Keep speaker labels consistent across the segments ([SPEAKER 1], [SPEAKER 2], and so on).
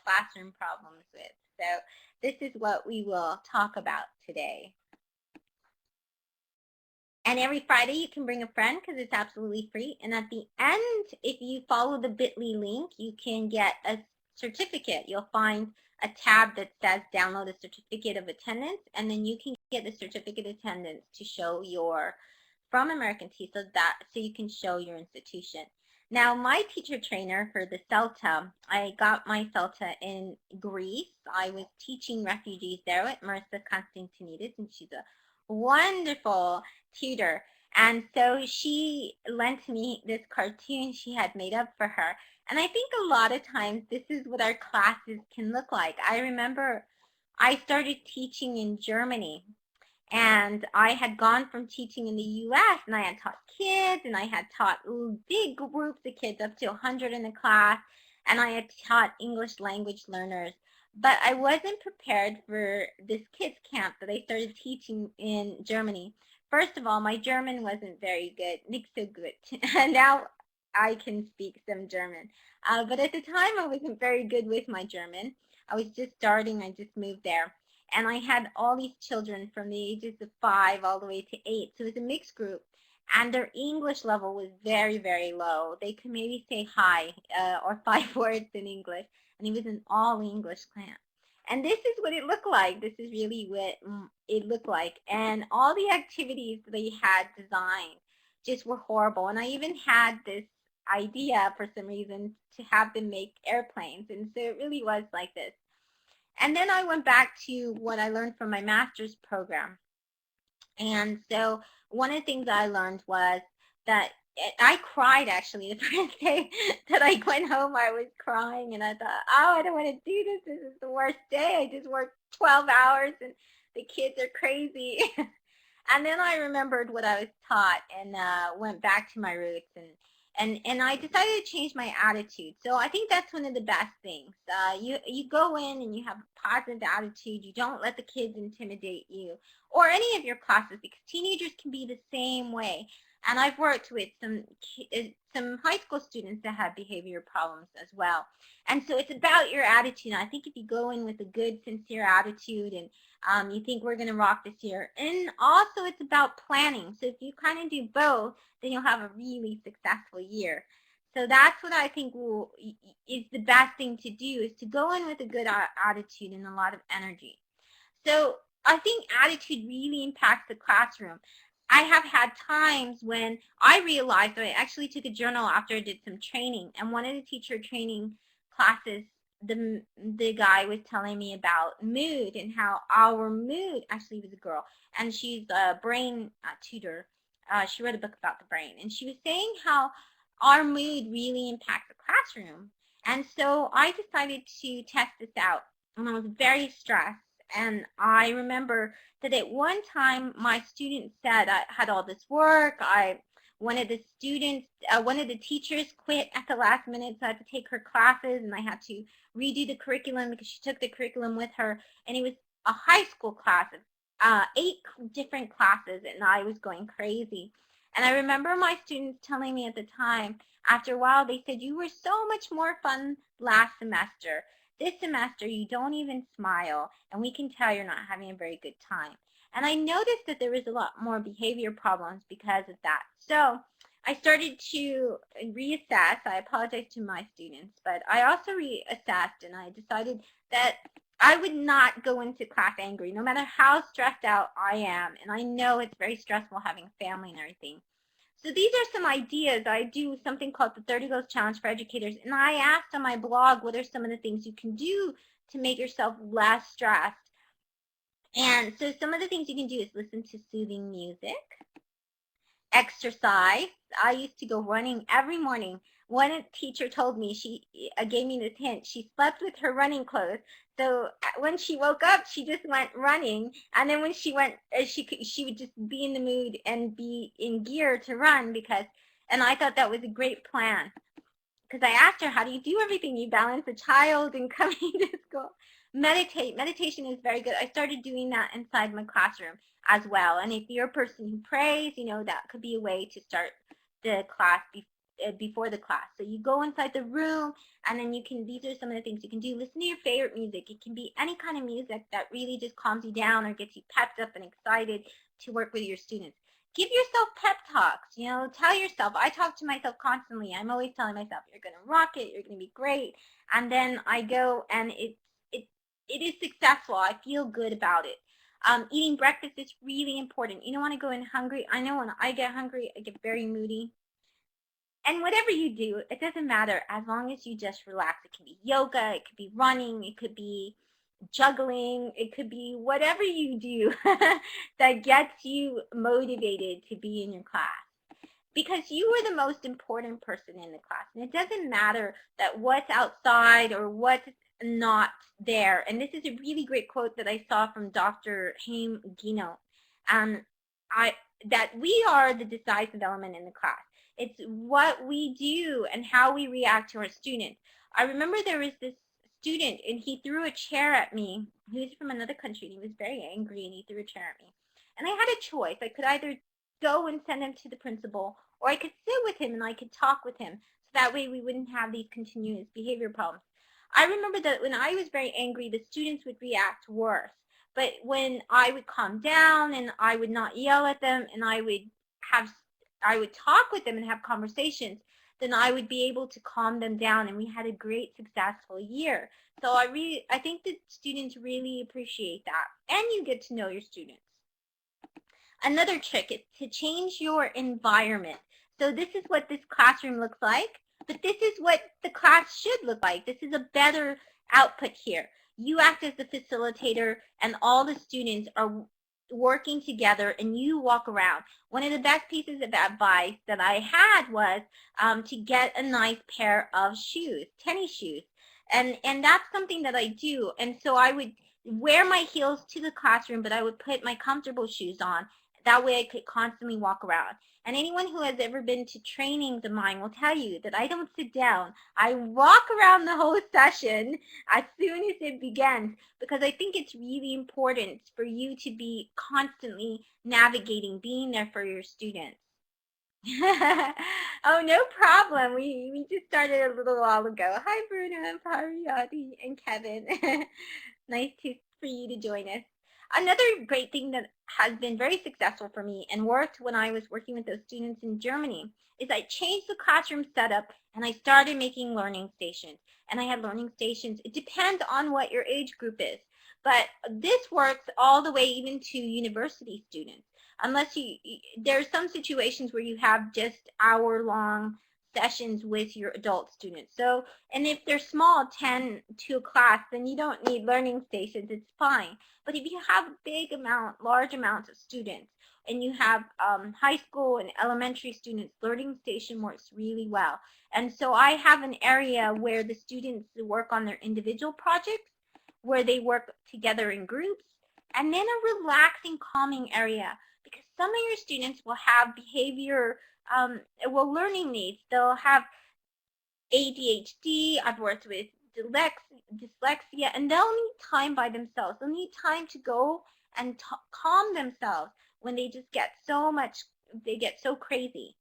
[SPEAKER 1] classroom problems with. So this is what we will talk about today. And every Friday you can bring a friend because it's absolutely free. And at the end, if you follow the bit.ly link, you can get a certificate. You'll find a tab that says download a certificate of attendance, and then you can get the certificate of attendance to show your from American TESOL so you can show your institution. Now, my teacher trainer for the CELTA, I got my CELTA in Greece. I was teaching refugees there with Marissa Constantinidis, and she's a wonderful tutor. And so she lent me this cartoon she had made up for her. And I think a lot of times this is what our classes can look like. I remember I started teaching in Germany, and I had gone from teaching in the U.S. and I had taught kids, and I had taught big groups of kids, up to 100 in a class, and I had taught English language learners. But I wasn't prepared for this kids camp that I started teaching in Germany. First of all, my German wasn't very good, nicht so good. And now I can speak some German. But at the time, I wasn't very good with my German. I was just starting. I just moved there. And I had all these children from the ages of 5 all the way to 8. So it was a mixed group. And their English level was very, very low. They could maybe say hi or 5 words in English. And it was an all-English camp. And this is what it looked like. This is really what it looked like. And all the activities they had designed just were horrible. And I even had this idea for some reason to have them make airplanes. And so it really was like this. And then I went back to what I learned from my master's program. And so one of the things I learned was that I cried, actually, the first day that I went home. I was crying, and I thought, oh, I don't want to do this. This is the worst day. I just worked 12 hours, and the kids are crazy. And then I remembered what I was taught and went back to my roots, and I decided to change my attitude. So I think that's one of the best things. You go in and you have a positive attitude. You don't let the kids intimidate you or any of your classes, because teenagers can be the same way. And I've worked with some high school students that have behavior problems as well. And so it's about your attitude. I think if you go in with a good, sincere attitude, and you think we're going to rock this year. And also it's about planning. So if you kind of do both, then you'll have a really successful year. So that's what I think is the best thing to do, is to go in with a good attitude and a lot of energy. So I think attitude really impacts the classroom. I have had times when I realized that I actually took a journal after I did some training, and one of the teacher training classes, the guy was telling me about mood and how our mood, actually was a girl, and she's a brain tutor. She wrote a book about the brain, and she was saying how our mood really impacts the classroom. And so I decided to test this out, and I was very stressed. And I remember that at one time my student said I had all this work. One of the teachers quit at the last minute, so I had to take her classes, and I had to redo the curriculum because she took the curriculum with her. And it was a high school class of 8 different classes, and I was going crazy. And I remember my students telling me at the time, after a while, they said, you were so much more fun last semester. This semester, you don't even smile, and we can tell you're not having a very good time. And I noticed that there was a lot more behavior problems because of that. So I started to reassess. I apologize to my students, but I also reassessed, and I decided that I would not go into class angry, no matter how stressed out I am. And I know it's very stressful having a family and everything. So these are some ideas. I do something called the 30 Goals Challenge for Educators, and I asked on my blog what are some of the things you can do to make yourself less stressed. And so some of the things you can do is listen to soothing music, exercise. I used to go running every morning. One teacher told me, she gave me this hint, she slept with her running clothes. So when she woke up, she just went running, and then when she went, she would just be in the mood and be in gear to run, and I thought that was a great plan. Because I asked her, how do you do everything? You balance a child and coming to school. Meditate. Meditation is very good. I started doing that inside my classroom as well. And if you're a person who prays, that could be a way to start the class before the class. So you go inside the room, and then you can, these are some of the things you can do. Listen to your favorite music. It can be any kind of music that really just calms you down or gets you pepped up and excited to work with your students. Give yourself pep talks. You know, tell yourself. I talk to myself constantly. I'm always telling myself, you're going to rock it. You're going to be great. And then I go, and it is successful. I feel good about it. Eating breakfast is really important. You don't want to go in hungry. I know when I get hungry, I get very moody. And whatever you do, it doesn't matter as long as you just relax. It can be yoga, it could be running, it could be juggling, it could be whatever you do that gets you motivated to be in your class. Because you are the most important person in the class. And it doesn't matter that what's outside or what's not there. And this is a really great quote that I saw from Dr. Haim Gino. That we are the decisive element in the class. It's what we do and how we react to our students. I remember there was this student, and he threw a chair at me. He was from another country, and he was very angry, and he threw a chair at me. And I had a choice. I could either go and send him to the principal, or I could sit with him and I could talk with him. So that way we wouldn't have these continuous behavior problems. I remember that when I was very angry, the students would react worse. But when I would calm down and I would not yell at them, and I would talk with them and have conversations, then I would be able to calm them down, and we had a great successful year. So I think that students really appreciate that, and you get to know your students. Another trick is to change your environment. So this is what this classroom looks like, but this is what the class should look like. This is a better output here. You act as the facilitator, and all the students are working together, and you walk around. One of the best pieces of advice that I had was to get a nice pair of shoes, tennis shoes. And that's something that I do. And so I would wear my heels to the classroom, but I would put my comfortable shoes on. That way I could constantly walk around. And anyone who has ever been to trainings of mine will tell you that I don't sit down. I walk around the whole session as soon as it begins, because I think it's really important for you to be constantly navigating, being there for your students. Oh, no problem. We just started a little while ago. Hi, Bruno, Pariyati, and Kevin. Nice for you to join us. Another great thing that has been very successful for me and worked when I was working with those students in Germany is I changed the classroom setup, and I started making learning stations. And I had learning stations. It depends on what your age group is, but this works all the way even to university students. Unless there are some situations where you have just hour-long sessions with your adult students. So, and if they're small, 10 to a class, then you don't need learning stations. It's fine. But if you have large amounts of students, and you have high school and elementary students, learning station works really well. And so I have an area where the students work on their individual projects, where they work together in groups, and then a relaxing, calming area, because some of your students will have learning needs. They'll have ADHD. I've worked with dyslexia, and they'll need time by themselves. They'll need time to go and calm themselves when they just get they get so crazy.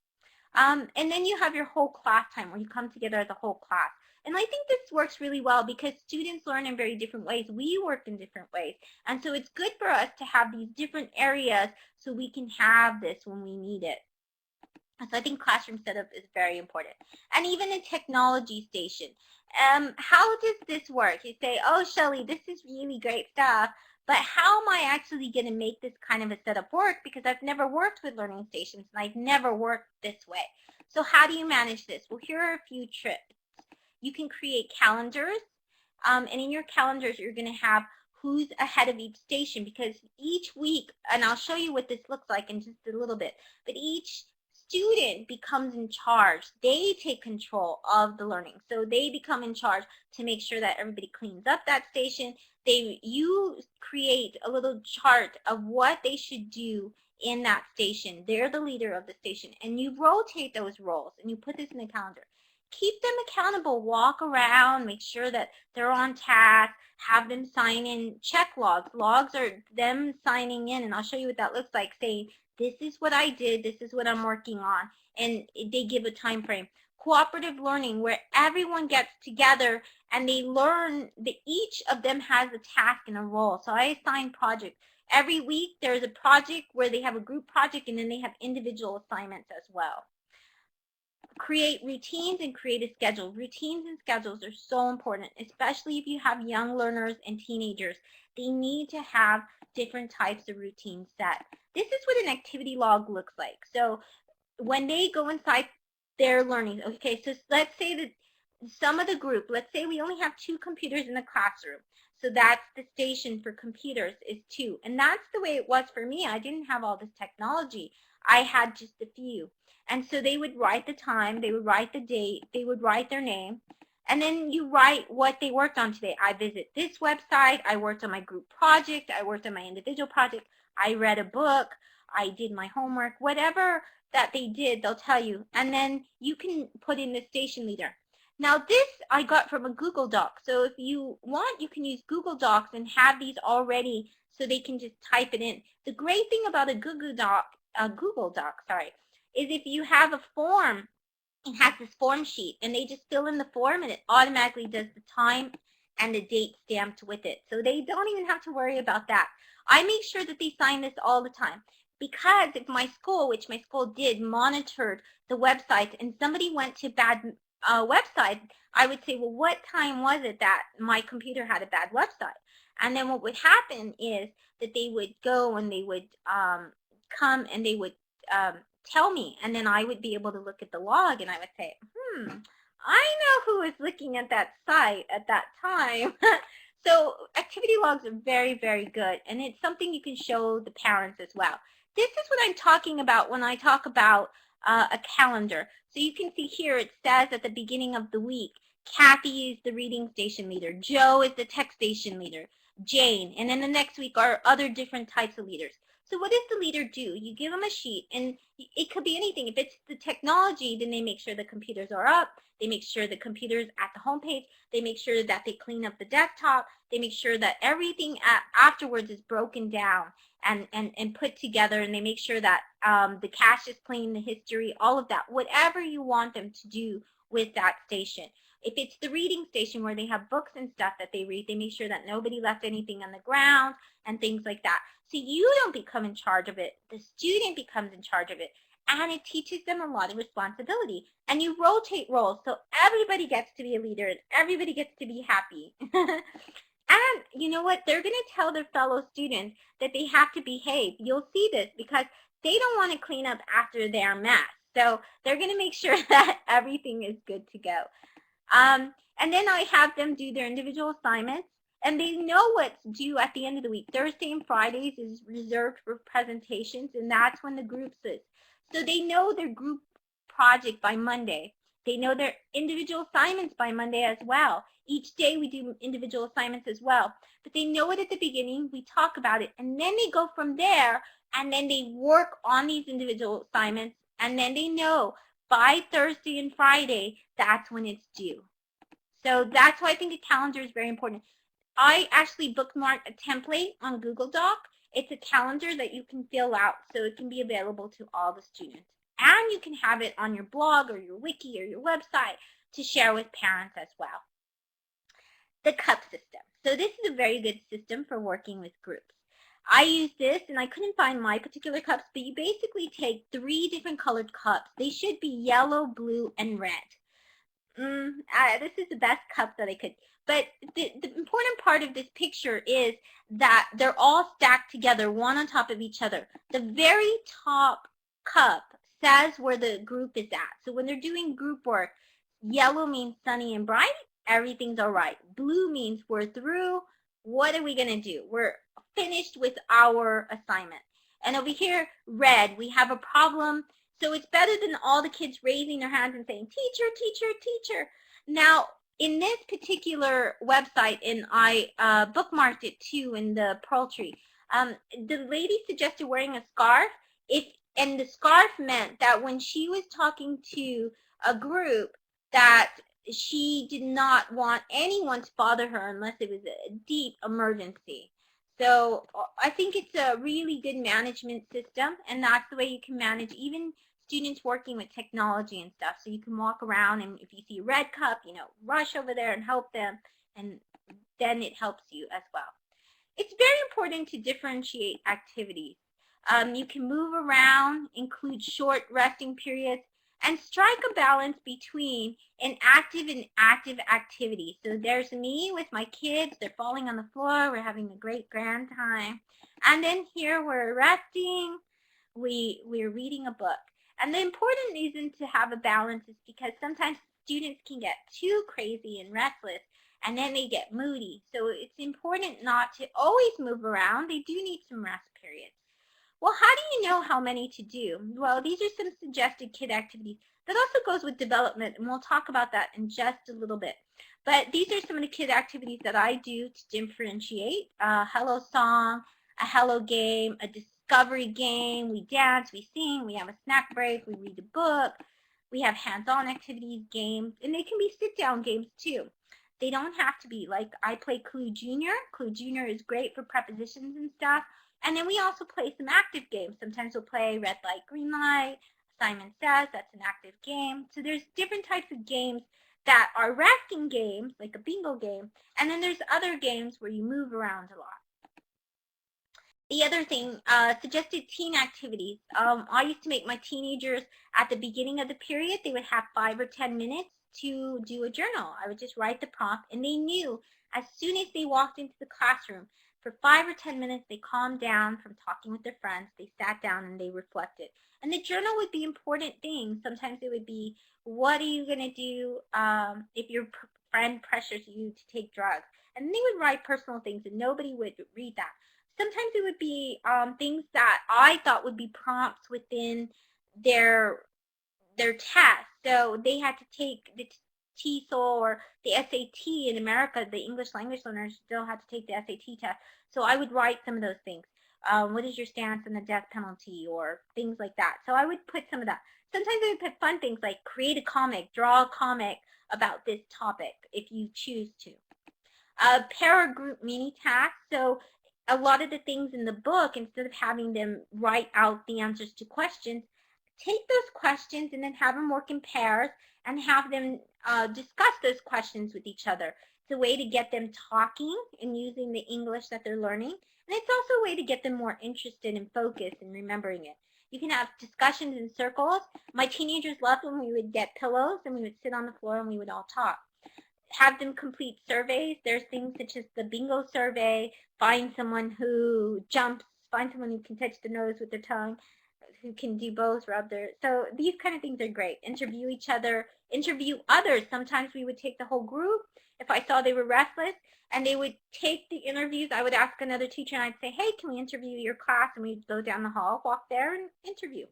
[SPEAKER 1] And then you have your whole class time, where you come together as a whole class. And I think this works really well because students learn in very different ways. We work in different ways. And so it's good for us to have these different areas so we can have this when we need it. So I think classroom setup is very important. And even a technology station. How does this work? You say, oh, Shelly, this is really great stuff, but how am I actually going to make this kind of a setup work? Because I've never worked with learning stations, and I've never worked this way. So how do you manage this? Well, here are a few tricks. You can create calendars, and in your calendars, you're going to have who's ahead of each station, because each week, and I'll show you what this looks like in just a little bit, but each student becomes in charge. They take control of the learning. So they become in charge to make sure that everybody cleans up that station. You create a little chart of what they should do in that station. They're the leader of the station, and you rotate those roles, and you put this in the calendar. Keep them accountable. Walk around, make sure that they're on task, have them sign in check logs. Logs are them signing in, and I'll show you what that looks like, saying, this is what I did, this is what I'm working on, and they give a time frame. cooperative learning where everyone gets together and they learn that each of them has a task and a role. So I assign projects. Every week there's a project where they have a group project and then they have individual assignments as well. Create routines and create a schedule. Routines and schedules are so important, especially if you have young learners and teenagers. They need to have different types of routines set. This is what an activity log looks like. So when they go inside their learning, okay, so let's say that some of the group, let's say we only have 2 computers in the classroom. So that's the station for computers is 2. And that's the way it was for me. I didn't have all this technology. I had just a few. And so they would write the time, they would write the date, they would write their name, and then you write what they worked on today. I visit this website, I worked on my group project, I worked on my individual project, I read a book, I did my homework, whatever that they did, they'll tell you. And then you can put in the station leader. Now this I got from a Google Doc. So if you want, you can use Google Docs and have these already so they can just type it in. The great thing about a Google Doc, is if you have a form, it has this form sheet and they just fill in the form and it automatically does the time and the date stamped with it. So they don't even have to worry about that. I make sure that they sign this all the time because if my school, which my school did, monitored the website and somebody went to bad website, I would say, well, what time was it that my computer had a bad website? And then what would happen is that they would go and they would come and they would tell me, and then I would be able to look at the log and I would say, I know who was looking at that site at that time. So activity logs are very, very good, and it's something you can show the parents as well. This is what I'm talking about when I talk about a calendar. So you can see here it says at the beginning of the week, Kathy is the reading station leader, Joe is the tech station leader, Jane, and then the next week are other different types of leaders. So what does the leader do? You give them a sheet, and it could be anything. If it's the technology, then they make sure the computers are up. They make sure the computer's at the home page. They make sure that they clean up the desktop. They make sure that everything afterwards is broken down and put together, and they make sure that the cache is clean, the history, all of that, whatever you want them to do with that station. If it's the reading station where they have books and stuff that they read, they make sure that nobody left anything on the ground and things like that. So you don't become in charge of it. The student becomes in charge of it. And it teaches them a lot of responsibility. And you rotate roles so everybody gets to be a leader and everybody gets to be happy. And you know what? They're going to tell their fellow students that they have to behave. You'll see this because they don't want to clean up after their mess. So they're going to make sure that everything is good to go. And then I have them do their individual assignments, and they know what's due at the end of the week. Thursday and Fridays is reserved for presentations, and that's when the groups is. So they know their group project by Monday. They know their individual assignments by Monday as well. Each day we do individual assignments as well. But they know it at the beginning, we talk about it, and then they go from there, and then they work on these individual assignments, and then they know by Thursday and Friday, that's when it's due. So that's why I think a calendar is very important. I actually bookmarked a template on Google Doc. It's a calendar that you can fill out so it can be available to all the students. And you can have it on your blog or your wiki or your website to share with parents as well. The cup system. So this is a very good system for working with groups. I use this, and I couldn't find my particular cups, but you basically take 3 different colored cups. They should be yellow, blue, and red. This is the best cup that I could. But the important part of this picture is that they're all stacked together, one on top of each other. The very top cup says where the group is at. So when they're doing group work, yellow means sunny and bright. Everything's all right. Blue means we're through. What are we going to do? We're finished with our assignment. And over here, red, we have a problem. So it's better than all the kids raising their hands and saying, teacher, teacher, teacher. Now, in this particular website, and I bookmarked it too in the Pearl Tree, the lady suggested wearing a scarf. And the scarf meant that when she was talking to a group that she did not want anyone to bother her unless it was a deep emergency. So I think it's a really good management system, and that's the way you can manage even students working with technology and stuff. So you can walk around, and if you see a red cup, rush over there and help them, and then it helps you as well. It's very important to differentiate activities. You can move around, include short resting periods, and strike a balance between an active and active activity. So there's me with my kids. They're falling on the floor. We're having a great grand time. And then here we're resting. We're reading a book. And the important reason to have a balance is because sometimes students can get too crazy and restless, and then they get moody. So it's important not to always move around. They do need some rest periods. Well, how do you know how many to do? Well, these are some suggested kid activities. That also goes with development, and we'll talk about that in just a little bit. But these are some of the kid activities that I do to differentiate. A hello song, a hello game, a discovery game. We dance, we sing, we have a snack break, we read a book. We have hands-on activities, games, and they can be sit-down games too. They don't have to be like I play Clue Junior. Clue Junior is great for prepositions and stuff. And then we also play some active games. Sometimes we'll play red light, green light. Simon Says, that's an active game. So there's different types of games that are resting games, like a bingo game. And then there's other games where you move around a lot. The other thing, suggested teen activities. I used to make my teenagers, at the beginning of the period, they would have 5 or 10 minutes to do a journal. I would just write the prompt, and they knew as soon as they walked into the classroom, for 5 or 10 minutes, they calmed down from talking with their friends. They sat down and they reflected. And the journal would be important things. Sometimes it would be, what are you going to do if your friend pressures you to take drugs? And they would write personal things, and nobody would read that. Sometimes it would be things that I thought would be prompts within their test. So they had to take the TESOL or the SAT in America. The English language learners still had to take the SAT test. So I would write some of those things. What is your stance on the death penalty, or things like that. So I would put some of that. Sometimes I would put fun things like create a comic, draw a comic about this topic if you choose to. Pair or group mini tasks. So a lot of the things in the book, instead of having them write out the answers to questions, take those questions and then have them work in pairs and have them discuss those questions with each other. It's a way to get them talking and using the English that they're learning. And it's also a way to get them more interested and focused and remembering it. You can have discussions in circles. My teenagers loved when we would get pillows and we would sit on the floor and we would all talk. Have them complete surveys. There's things such as the bingo survey, find someone who jumps, find someone who can touch the nose with their tongue, who can do both, rub their, so these kind of things are great. Interview each other, interview others. Sometimes we would take the whole group if I saw they were restless, and they would take the interviews. I would ask another teacher and I'd say, hey, can we interview your class? And we'd go down the hall, walk there, and interview.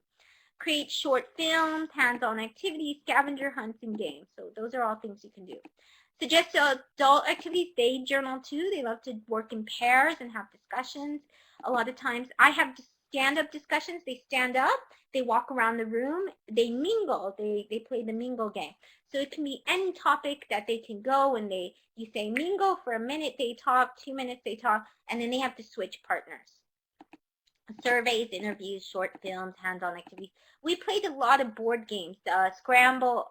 [SPEAKER 1] Create short films, hands-on activities, scavenger hunts, and games. So those are all things you can do. Suggest adult activities. They journal too. They love to work in pairs and have discussions. A lot of times I have stand-up discussions. They stand up, they walk around the room, they mingle, they play the mingle game. So it can be any topic that they can go, and you say mingle for a minute, they talk, 2 minutes they talk, and then they have to switch partners. Surveys, interviews, short films, hands-on activities. We played a lot of board games, Scrabble,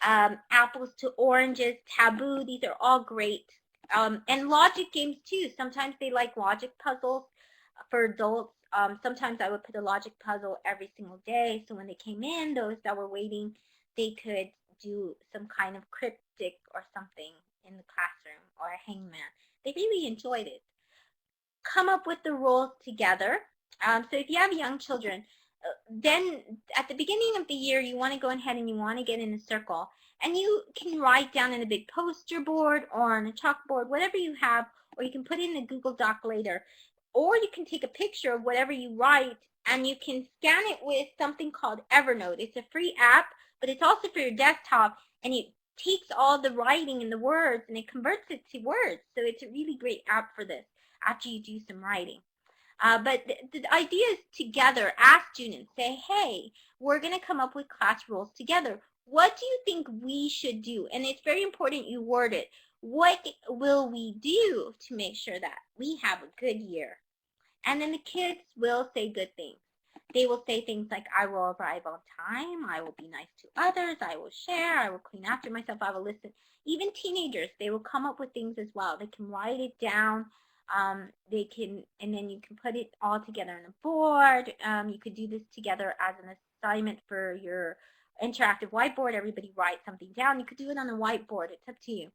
[SPEAKER 1] apples to oranges, taboo. These are all great. And logic games too. Sometimes they like logic puzzles for adults. Sometimes I would put a logic puzzle every single day. So when they came in, those that were waiting, they could do some kind of cryptic or something in the classroom, or a hangman. They really enjoyed it. Come up with the rules together. So if you have young children, then at the beginning of the year, you want to go ahead and you want to get in a circle. And you can write down in a big poster board or on a chalkboard, whatever you have, or you can put it in a Google Doc later. Or you can take a picture of whatever you write and you can scan it with something called Evernote. It's a free app, but it's also for your desktop, and it takes all the writing and the words and it converts it to words. So it's a really great app for this after you do some writing. But the idea is together, ask students, say, hey, we're going to come up with class rules together. What do you think we should do? And it's very important you word it. What will we do to make sure that we have a good year? And then the kids will say good things. They will say things like, I will arrive on time, I will be nice to others, I will share, I will clean after myself, I will listen. Even teenagers, they will come up with things as well. They can write it down. They can, and then you can put it all together on a board. You could do this together as an assignment for your interactive whiteboard. Everybody write something down. You could do it on a whiteboard. It's up to you.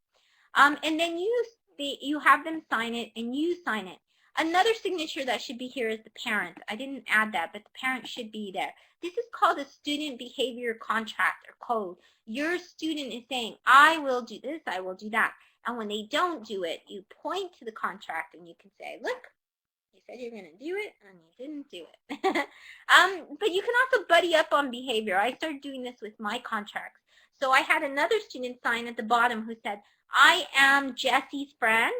[SPEAKER 1] And then you have them sign it, and you sign it. Another signature that should be here is the parent. I didn't add that, but the parent should be there. This is called a student behavior contract or code. Your student is saying, I will do this, I will do that. And when they don't do it, you point to the contract and you can say, look, you said you're going to do it and you didn't do it. But you can also buddy up on behavior. I started doing this with my contracts. So I had another student sign at the bottom who said, I am Jesse's friend.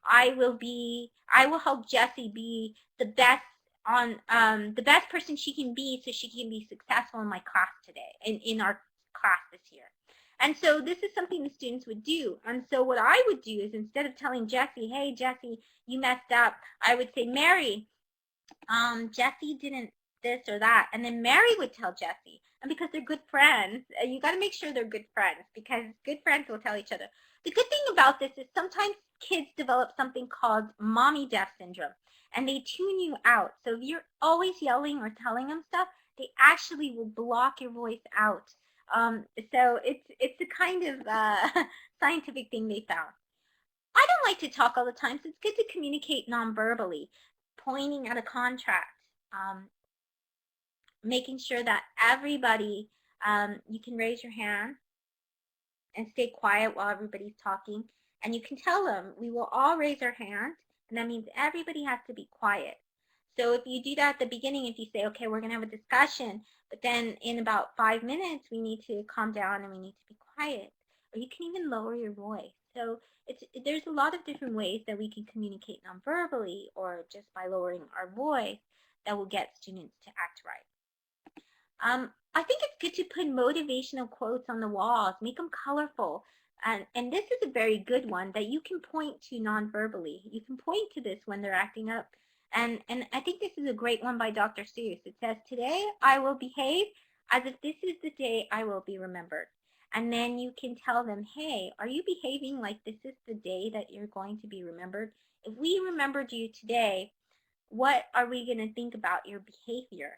[SPEAKER 1] I will help Jessie be the best the best person she can be so she can be successful in my class today, in our class this year. And so this is something the students would do. And so what I would do is, instead of telling Jessie, hey, Jessie, you messed up, I would say, Mary, Jessie didn't this or that. And then Mary would tell Jessie. And because they're good friends, you got to make sure they're good friends, because good friends will tell each other. The good thing about this is sometimes kids develop something called mommy deaf syndrome, and they tune you out. So if you're always yelling or telling them stuff, they actually will block your voice out. So it's a kind of scientific thing they found. I don't like to talk all the time, so it's good to communicate non-verbally, pointing at a contract, making sure that everybody, you can raise your hand and stay quiet while everybody's talking, and you can tell them, we will all raise our hand, and that means everybody has to be quiet. So if you do that at the beginning, if you say, okay, we're going to have a discussion, but then in about 5 minutes, we need to calm down and we need to be quiet. Or you can even lower your voice. So there's a lot of different ways that we can communicate non-verbally or just by lowering our voice that will get students to act right. I think it's good to put motivational quotes on the walls, make them colorful. And this is a very good one that you can point to non-verbally. You can point to this when they're acting up. And I think this is a great one by Dr. Seuss. It says, today I will behave as if this is the day I will be remembered. And then you can tell them, hey, are you behaving like this is the day that you're going to be remembered? If we remembered you today, what are we going to think about your behavior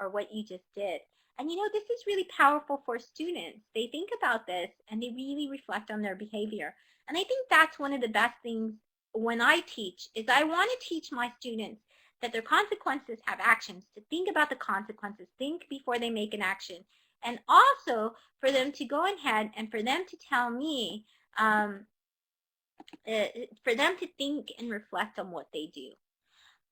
[SPEAKER 1] or what you just did? And you know, this is really powerful for students. They think about this and they really reflect on their behavior. And I think that's one of the best things when I teach, is I want to teach my students that their consequences have actions, to think about the consequences, think before they make an action, and also for them to go ahead and for them to tell me, for them to think and reflect on what they do.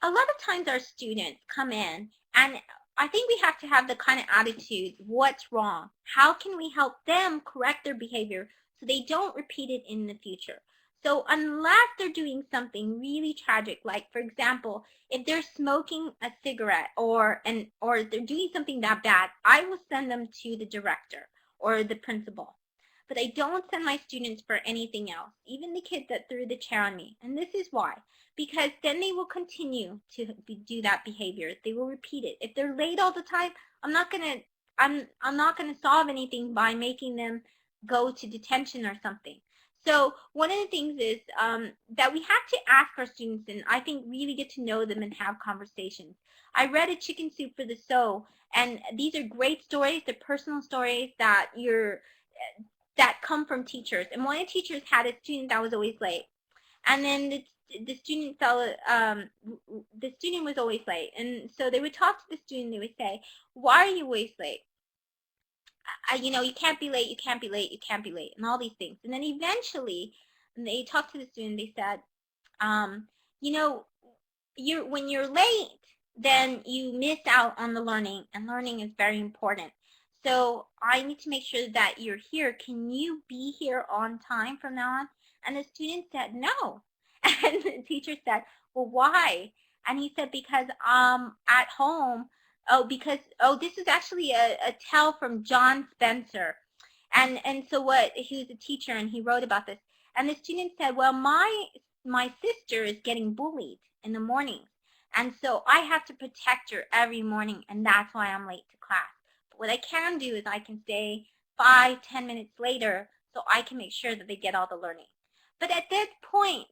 [SPEAKER 1] A lot of times our students come in, and I think we have to have the kind of attitude, what's wrong? How can we help them correct their behavior so they don't repeat it in the future? So unless they're doing something really tragic, like for example, if they're smoking a cigarette or they're doing something that bad, I will send them to the director or the principal. But I don't send my students for anything else, even the kids that threw the chair on me. And this is why. Because then they will continue to do that behavior. They will repeat it. If they're late all the time, I'm not gonna solve anything by making them go to detention or something. So one of the things is that we have to ask our students, and I think really get to know them and have conversations. I read A Chicken Soup for the Soul, and these are great stories. They're personal stories that come from teachers. And one of the teachers had a student that was always late, and then the student was always late, and so they would talk to the student. They would say, why are you always late? You know, you can't be late, you can't be late, you can't be late, and all these things. And then eventually they talked to the student. They said, you know, when you're late, then you miss out on the learning, and learning is very important. So I need to make sure that you're here. Can you be here on time from now on? And the student said, no. And the teacher said, well, why? And he said, because at home, this is actually a tell from John Spencer. And so he was a teacher, and he wrote about this. And the student said, well, my sister is getting bullied in the mornings. And so I have to protect her every morning, and that's why I'm late to class. But what I can do is I can stay 5-10 minutes later so I can make sure that they get all the learning. But at that point,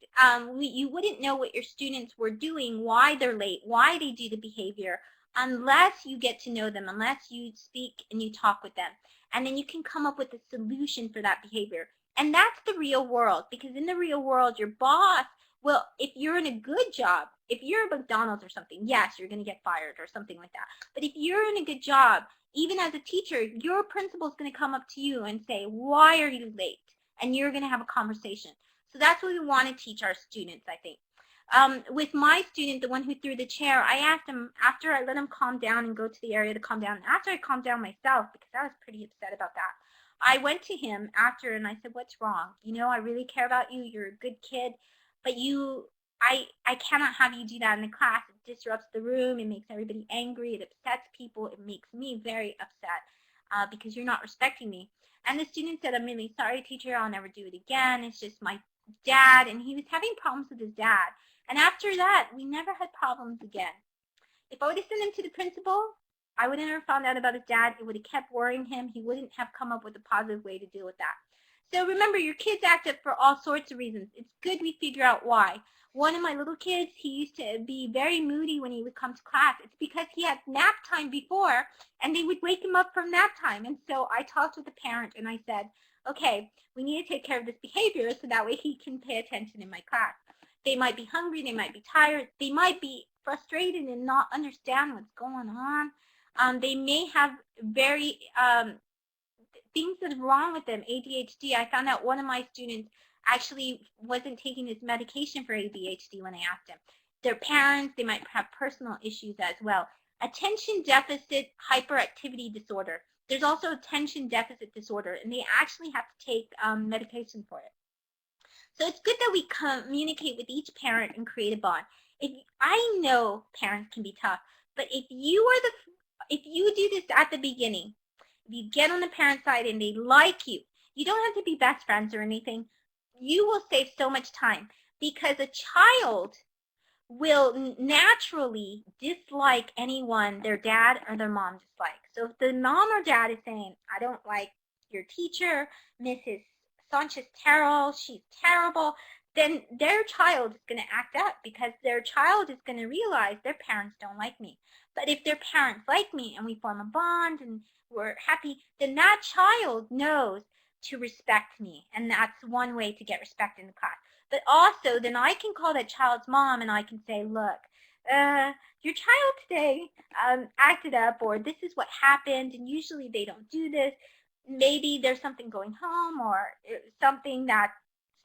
[SPEAKER 1] you wouldn't know what your students were doing, why they're late, why they do the behavior, unless you get to know them, unless you speak and you talk with them. And then you can come up with a solution for that behavior. And that's the real world, because in the real world, your boss, well, if you're in a good job, if you're at McDonald's or something, yes, you're going to get fired or something like that. But if you're in a good job, even as a teacher, your principal is going to come up to you and say, why are you late? And you're going to have a conversation. So that's what we want to teach our students, I think. With my student, the one who threw the chair, I asked him, after I let him calm down and go to the area to calm down, after I calmed down myself, because I was pretty upset about that, I went to him after and I said, what's wrong? You know, I really care about you. You're a good kid, but I cannot have you do that in the class. It disrupts the room. It makes everybody angry. It upsets people. It makes me very upset because you're not respecting me. And the student said, I'm really sorry, teacher. I'll never do it again. It's just my dad. And he was having problems with his dad. And after that, we never had problems again. If I would have sent him to the principal, I would have never found out about his dad. It would have kept worrying him. He wouldn't have come up with a positive way to deal with that. So remember, your kids act up for all sorts of reasons. It's good we figure out why. One of my little kids, he used to be very moody when he would come to class. It's because he had nap time before, and they would wake him up from nap time. And so I talked with the parent, and I said, okay, we need to take care of this behavior so that way he can pay attention in my class. They might be hungry, they might be tired, they might be frustrated and not understand what's going on. They may have very things that are wrong with them, ADHD. I found out one of my students actually wasn't taking his medication for ADHD when I asked him. Their parents, they might have personal issues as well. Attention deficit hyperactivity disorder. There's also attention deficit disorder, and they actually have to take medication for it. So it's good that we communicate with each parent and create a bond. I know parents can be tough, but if you do this at the beginning, if you get on the parent side and they like you, you don't have to be best friends or anything. You will save so much time, because a child will naturally dislike anyone their dad or their mom dislikes. So if the mom or dad is saying, I don't like your teacher, Mrs. Sanchez Terrell, she's terrible, then their child is going to act up, because their child is going to realize their parents don't like me. But if their parents like me and we form a bond and we're happy, then that child knows to respect me. And that's one way to get respect in the class. But also, then I can call that child's mom and I can say, look, your child today acted up, or this is what happened, and usually they don't do this. Maybe there's something going home, or something that's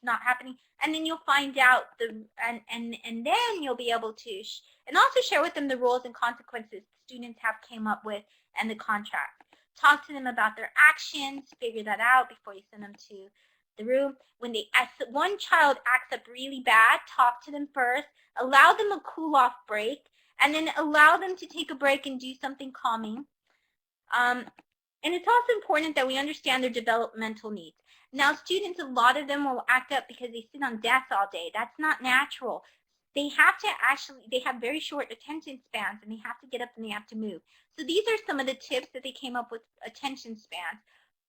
[SPEAKER 1] not happening. And then you'll find out and then you'll be able to and also share with them the rules and consequences students have came up with and the contract. Talk to them about their actions, figure that out before you send them to the room. When one child acts up really bad, talk to them first, allow them a cool off break, and then allow them to take a break and do something calming. And it's also important that we understand their developmental needs. Now, students, a lot of them will act up because they sit on desks all day. That's not natural. They have very short attention spans, and they have to get up and they have to move. So these are some of the tips that they came up with attention spans.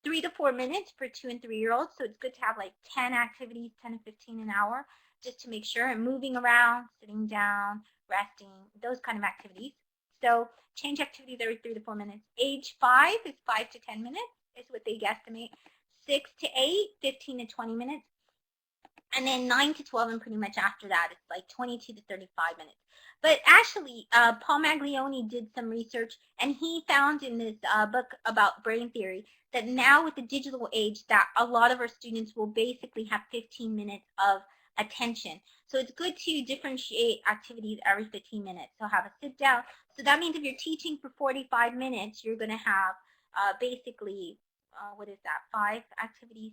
[SPEAKER 1] 3 to 4 minutes for 2 and 3-year-olds. So it's good to have like 10 activities, 10 to 15 an hour, just to make sure, and moving around, sitting down, resting, those kind of activities. So change activities every 3 to 4 minutes. Age 5 is 5 to 10 minutes is what they guesstimate. 6 to 8, 15 to 20 minutes. And then 9 to 12, and pretty much after that, it's like 22 to 35 minutes. But actually, Paul Maglione did some research, and he found in this book about brain theory that now with the digital age, that a lot of our students will basically have 15 minutes of attention. So it's good to differentiate activities every 15 minutes. So have a sit down. So that means if you're teaching for 45 minutes, you're going to have basically, what is that, 5 activities?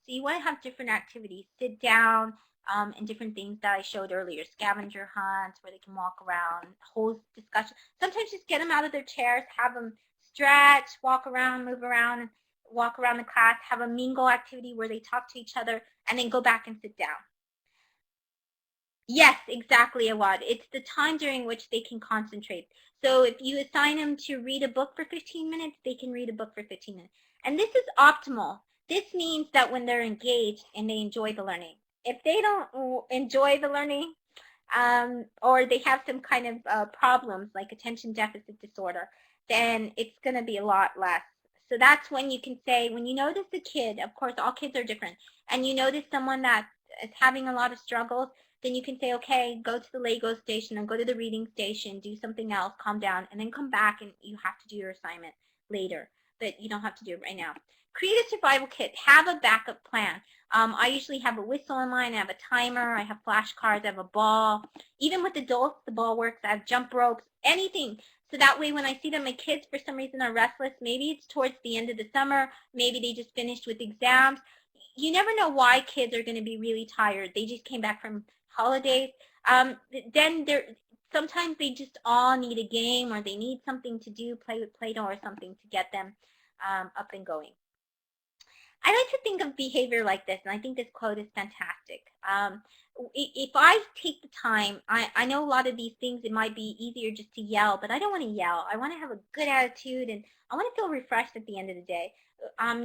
[SPEAKER 1] So you want to have different activities, sit down, and different things that I showed earlier, scavenger hunts where they can walk around, whole discussion. Sometimes just get them out of their chairs, have them stretch, walk around, move around, walk around the class, have a mingle activity where they talk to each other, and then go back and sit down. Yes, exactly, Awad. It's the time during which they can concentrate. So if you assign them to read a book for 15 minutes, they can read a book for 15 minutes. And this is optimal. This means that when they're engaged and they enjoy the learning. If they don't enjoy the learning, or they have some kind of problems like attention deficit disorder, then it's going to be a lot less. So that's when you can say, when you notice a kid, of course all kids are different, and you notice someone that is having a lot of struggles, then you can say, okay, go to the Lego station or go to the reading station, do something else, calm down, and then come back and you have to do your assignment later. But you don't have to do it right now. Create a survival kit. Have a backup plan. I usually have a whistle in mine. I have a timer. I have flashcards. I have a ball. Even with adults, the ball works. I have jump ropes, anything. So that way when I see that my kids for some reason are restless, maybe it's towards the end of the summer, maybe they just finished with exams. You never know why kids are going to be really tired. They just came back from holidays. Then sometimes they just all need a game, or they need something to do, play with Play-Doh or something to get them up and going. I like to think of behavior like this, and I think this quote is fantastic. If I take the time, I know a lot of these things, it might be easier just to yell, but I don't want to yell. I want to have a good attitude, and I want to feel refreshed at the end of the day.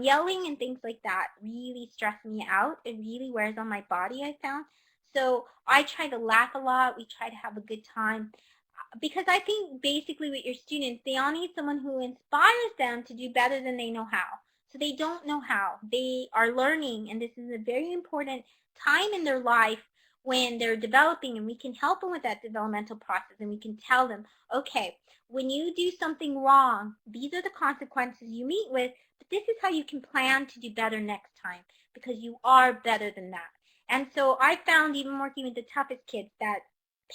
[SPEAKER 1] Yelling and things like that really stress me out. It really wears on my body, I found. So I try to laugh a lot. We try to have a good time, because I think basically with your students, they all need someone who inspires them to do better than they know how. So they don't know how. They are learning, and this is a very important time in their life when they're developing, and we can help them with that developmental process, and we can tell them, okay, when you do something wrong, these are the consequences you meet with, but this is how you can plan to do better next time, because you are better than that. And so I found, even working with the toughest kids, that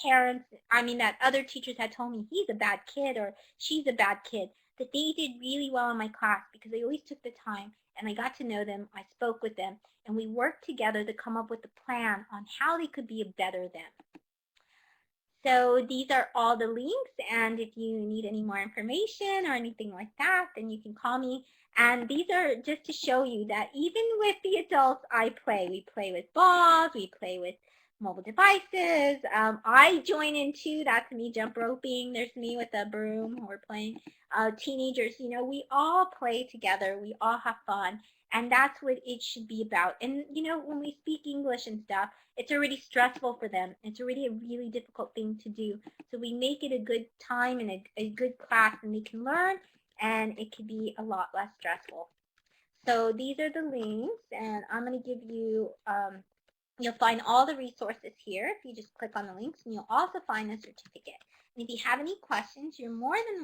[SPEAKER 1] that other teachers had told me, he's a bad kid or she's a bad kid, that they did really well in my class because they always took the time and I got to know them, I spoke with them, and we worked together to come up with a plan on how they could be a better them. So these are all the links, and if you need any more information or anything like that, then you can call me. And these are just to show you that even with the adults, I play. We play with balls, we play with mobile devices. I join in too. That's me jump roping. There's me with a broom. We're playing. Teenagers, we all play together. We all have fun. And that's what it should be about. And, when we speak English and stuff, it's already stressful for them. It's already a really difficult thing to do. So we make it a good time and a good class, and they can learn, and it can be a lot less stressful. So these are the links, and I'm going to give you, you'll find all the resources here if you just click on the links, and you'll also find a certificate. And if you have any questions, you're more than